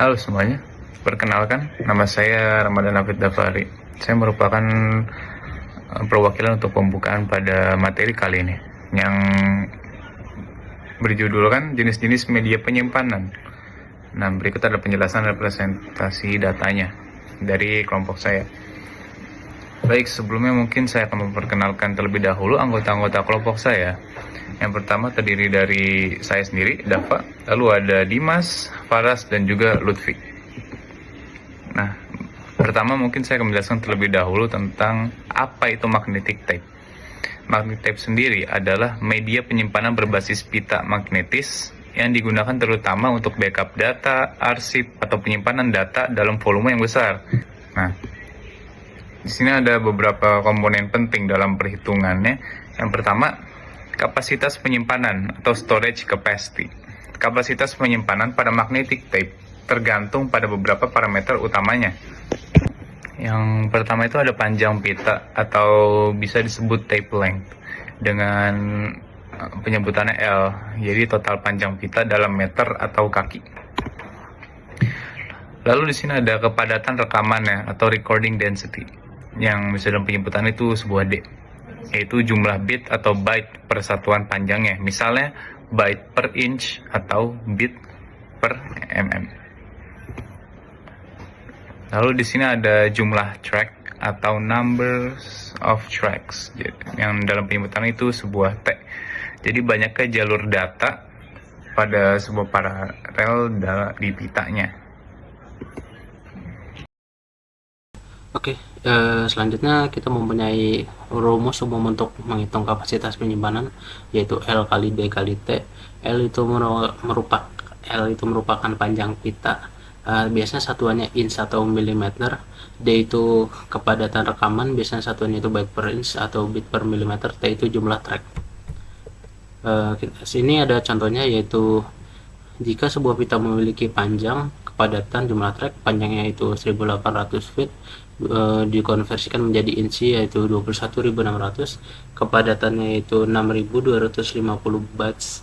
Halo semuanya, perkenalkan nama saya Ramadan Hafid Dafari. Saya merupakan perwakilan untuk pembukaan pada materi kali ini yang berjudulkan jenis-jenis media penyimpanan. Nah, berikut ada penjelasan representasi datanya dari kelompok saya. Baik, sebelumnya mungkin saya akan memperkenalkan terlebih dahulu anggota-anggota kelompok saya. Yang pertama terdiri dari saya sendiri, Dava, lalu ada Dimas, Faras, dan juga Lutfi. Nah, pertama mungkin saya akan menjelaskan terlebih dahulu tentang apa itu magnetic tape. Magnetic tape sendiri adalah media penyimpanan berbasis pita magnetis yang digunakan terutama untuk backup data, arsip, atau penyimpanan data dalam volume yang besar. Nah, di sini ada beberapa komponen penting dalam perhitungannya. Yang pertama, kapasitas penyimpanan atau storage capacity. Kapasitas penyimpanan pada magnetic tape tergantung pada beberapa parameter utamanya. Yang pertama itu ada panjang pita atau bisa disebut tape length dengan penyebutannya L. Jadi total panjang pita dalam meter atau kaki. Lalu di sini ada kepadatan rekamannya atau recording density yang bisa dalam penyebutan itu sebuah D, yaitu jumlah bit atau byte per satuan panjangnya. Misalnya byte per inch atau bit per mm. Lalu di sini ada jumlah track atau numbers of tracks yang dalam penyebutan itu sebuah T. Jadi banyaknya jalur data pada sebuah paralel di pitanya. Oke, selanjutnya kita mempunyai rumus umum untuk menghitung kapasitas penyimpanan, yaitu L kali D kali T. L itu merupakan panjang pita, biasanya satuannya inch atau milimeter. D itu kepadatan rekaman, biasanya satuannya itu byte per inch atau bit per milimeter. T itu jumlah track. Sini ada contohnya, yaitu jika sebuah pita memiliki panjang, kepadatan, jumlah track, panjangnya itu 1800 feet, dikonversikan menjadi inci yaitu 21.600, kepadatannya itu 6.250 bytes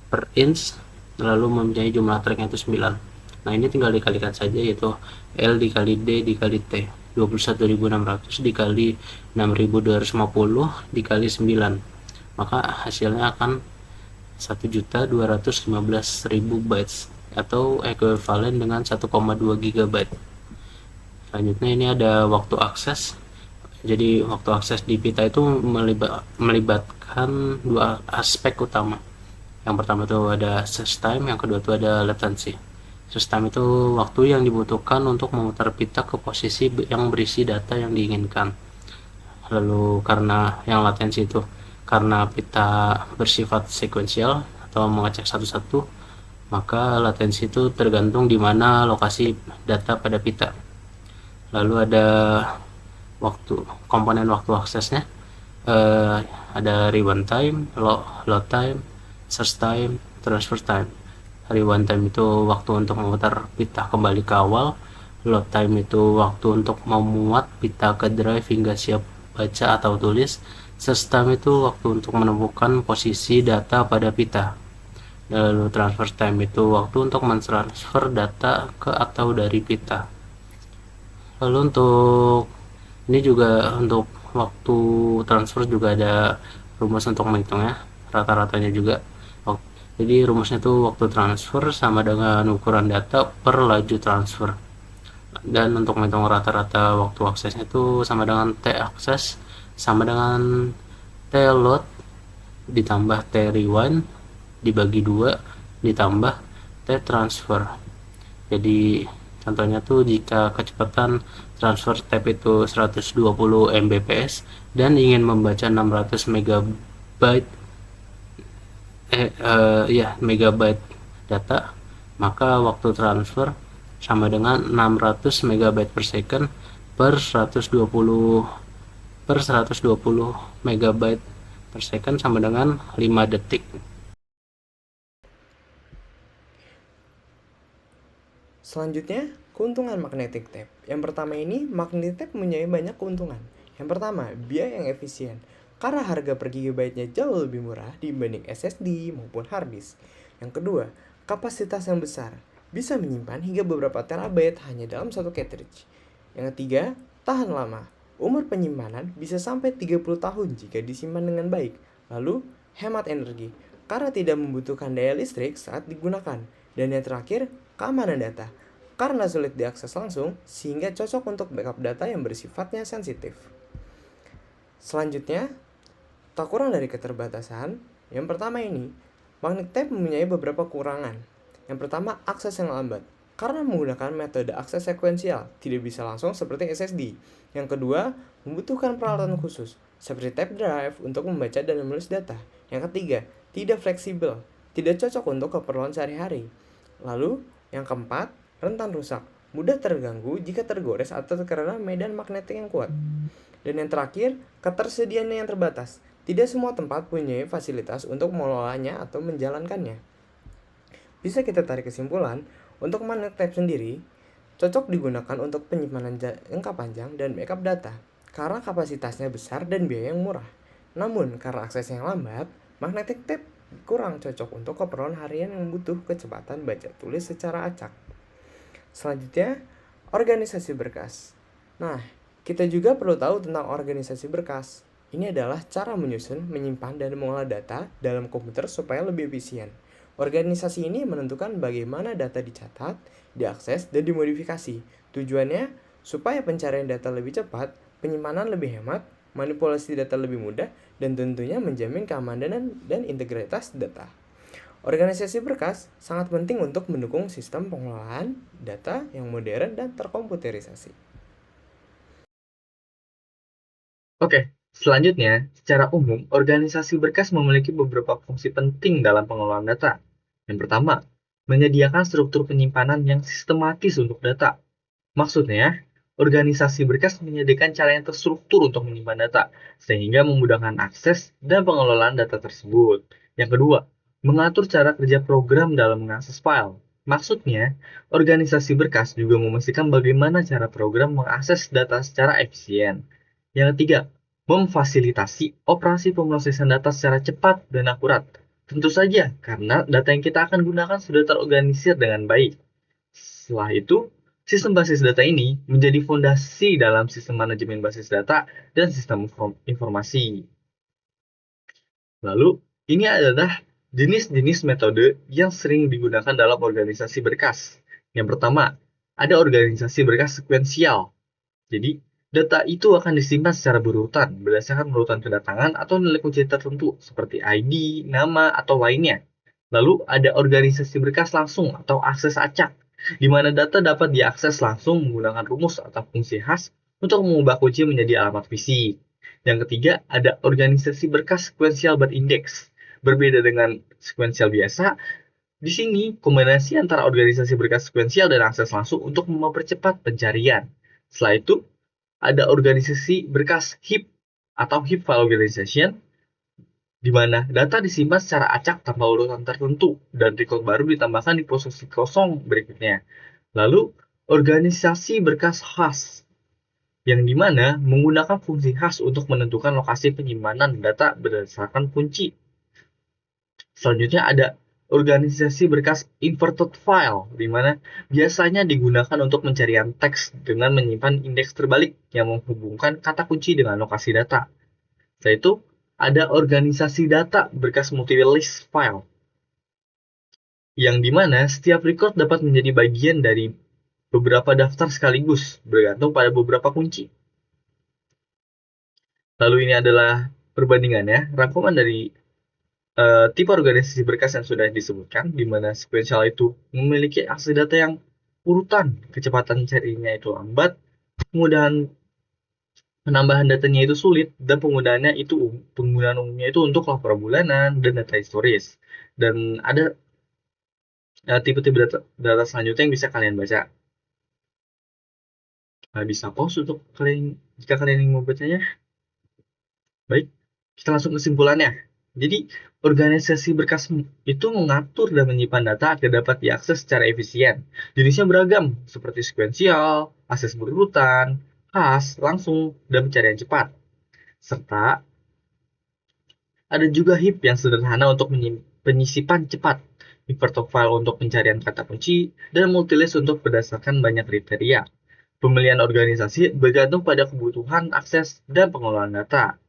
per inch, lalu mempunyai jumlah tracknya itu 9. Nah, ini tinggal dikalikan saja, yaitu L dikali D dikali T, 21.600 dikali 6.250 dikali 9, maka hasilnya akan 1.215.000 bytes atau ekuivalen dengan 1,2 GB. Selanjutnya ini ada waktu akses. Jadi waktu akses di pita itu melibatkan dua aspek utama. Yang pertama itu ada search time, yang kedua itu ada latency. Search time itu waktu yang dibutuhkan untuk memutar pita ke posisi yang berisi data yang diinginkan. Lalu karena yang latensi itu karena pita bersifat sekuensial atau mengecek satu-satu, maka latensi itu tergantung di mana lokasi data pada pita. Lalu ada komponen waktu aksesnya, ada rewind time, load time, search time, transfer time. Rewind time itu waktu untuk memutar pita kembali ke awal, load time itu waktu untuk memuat pita ke drive hingga siap baca atau tulis, search time itu waktu untuk menemukan posisi data pada pita. Lalu transfer time itu waktu untuk mentransfer data ke atau dari pita. Lalu ini juga untuk waktu transfer juga ada rumus untuk menghitungnya, rata-ratanya juga. Jadi rumusnya itu waktu transfer sama dengan ukuran data per laju transfer. Dan untuk menghitung rata-rata waktu aksesnya itu sama dengan T akses sama dengan T load ditambah T rewind dibagi 2 ditambah T transfer. Jadi contohnya tuh jika kecepatan transfer tape itu 120 Mbps dan ingin membaca 600 megabyte data, maka waktu transfer sama dengan 600 megabyte per second per 120 megabyte per second sama dengan 5 detik. Selanjutnya, keuntungan magnetic tape. Yang pertama ini, magnetic tape mempunyai banyak keuntungan. Yang pertama, biaya yang efisien. Karena harga per gigabyte-nya jauh lebih murah dibanding SSD maupun hard disk. Yang kedua, kapasitas yang besar. bisa menyimpan hingga beberapa terabyte hanya dalam satu cartridge. Yang ketiga, tahan lama. Umur penyimpanan bisa sampai 30 tahun jika disimpan dengan baik. Lalu, hemat energi, karena tidak membutuhkan daya listrik saat digunakan. Dan yang terakhir, keamanan data, karena sulit diakses langsung sehingga cocok untuk backup data yang bersifatnya sensitif. Selanjutnya, tak kurang dari keterbatasan, yang pertama ini, magnetic tape mempunyai beberapa kekurangan. Yang pertama, akses yang lambat, karena menggunakan metode akses sekuensial, tidak bisa langsung seperti SSD. Yang kedua, membutuhkan peralatan khusus, seperti tape drive untuk membaca dan menulis data. Yang ketiga, tidak fleksibel, tidak cocok untuk keperluan sehari-hari. Lalu, yang keempat, rentan rusak, mudah terganggu jika tergores atau terkena medan magnetik yang kuat. Dan yang terakhir, ketersediaannya yang terbatas. Tidak semua tempat punya fasilitas untuk mengelolanya atau menjalankannya. Bisa kita tarik kesimpulan, untuk magnetic tape sendiri, cocok digunakan untuk penyimpanan jangka panjang dan backup data, karena kapasitasnya besar dan biaya yang murah. Namun, karena aksesnya yang lambat, magnetic tape kurang cocok untuk keperluan harian yang butuh kecepatan baca tulis secara acak. Selanjutnya, organisasi berkas. Nah, kita juga perlu tahu tentang organisasi berkas. Ini adalah cara menyusun, menyimpan, dan mengolah data dalam komputer supaya lebih efisien. Organisasi ini menentukan bagaimana data dicatat, diakses, dan dimodifikasi. Tujuannya supaya pencarian data lebih cepat, penyimpanan lebih hemat, manipulasi data lebih mudah, dan tentunya menjamin keamanan dan integritas data. Organisasi berkas sangat penting untuk mendukung sistem pengelolaan data yang modern dan terkomputerisasi. Oke, selanjutnya, secara umum, organisasi berkas memiliki beberapa fungsi penting dalam pengelolaan data. Yang pertama, menyediakan struktur penyimpanan yang sistematis untuk data. Maksudnya, organisasi berkas menyediakan cara yang terstruktur untuk menyimpan data, sehingga memudahkan akses dan pengelolaan data tersebut. Yang kedua, mengatur cara kerja program dalam mengakses file. Maksudnya, organisasi berkas juga memastikan bagaimana cara program mengakses data secara efisien. Yang ketiga, memfasilitasi operasi pemrosesan data secara cepat dan akurat. Tentu saja, karena data yang kita akan gunakan sudah terorganisir dengan baik. Setelah itu, sistem basis data ini menjadi fondasi dalam sistem manajemen basis data dan sistem informasi. Lalu, ini adalah jenis-jenis metode yang sering digunakan dalam organisasi berkas. Yang pertama, ada organisasi berkas sekuensial. Jadi, data itu akan disimpan secara berurutan berdasarkan urutan kedatangan atau nilai kunci tertentu seperti ID, nama, atau lainnya. Lalu ada organisasi berkas langsung atau akses acak, di mana data dapat diakses langsung menggunakan rumus atau fungsi khas untuk mengubah kunci menjadi alamat fisik. Yang ketiga, ada organisasi berkas sekuensial berindeks. Berbeda dengan sekuensial biasa, di sini kombinasi antara organisasi berkas sekuensial dan akses langsung untuk mempercepat pencarian. Setelah itu, ada organisasi berkas heap atau heap file organization, di mana data disimpan secara acak tanpa urutan tertentu dan record baru ditambahkan di posisi kosong berikutnya. Lalu, organisasi berkas khas, yang dimana menggunakan fungsi khas untuk menentukan lokasi penyimpanan data berdasarkan kunci. Selanjutnya ada organisasi berkas inverted file, di mana biasanya digunakan untuk pencarian teks dengan menyimpan indeks terbalik yang menghubungkan kata kunci dengan lokasi data. Setelah itu, ada organisasi data berkas multiple list file, yang dimana setiap record dapat menjadi bagian dari beberapa daftar sekaligus, bergantung pada beberapa kunci. Lalu ini adalah perbandingannya, rangkuman dari tipe organisasi berkas yang sudah disebutkan, di mana sequential itu memiliki akses data yang urutan, kecepatan carinya itu lambat, kemudahan penambahan datanya itu sulit, dan penggunaan umumnya itu untuk laporan bulanan dan data historis. Dan ada tipe-tipe data selanjutnya yang bisa kalian baca. Bisa pause untuk kalian jika kalian ingin membacanya. Baik, kita langsung ke kesimpulannya. Jadi, organisasi berkas itu mengatur dan menyimpan data agar dapat diakses secara efisien. Jenisnya beragam, seperti sekuensial, akses berurutan, khas, langsung, dan pencarian cepat. Serta ada juga heap yang sederhana untuk penyisipan cepat, inverted file untuk pencarian kata kunci, dan multilist untuk berdasarkan banyak kriteria. Pemilihan organisasi bergantung pada kebutuhan akses dan pengelolaan data.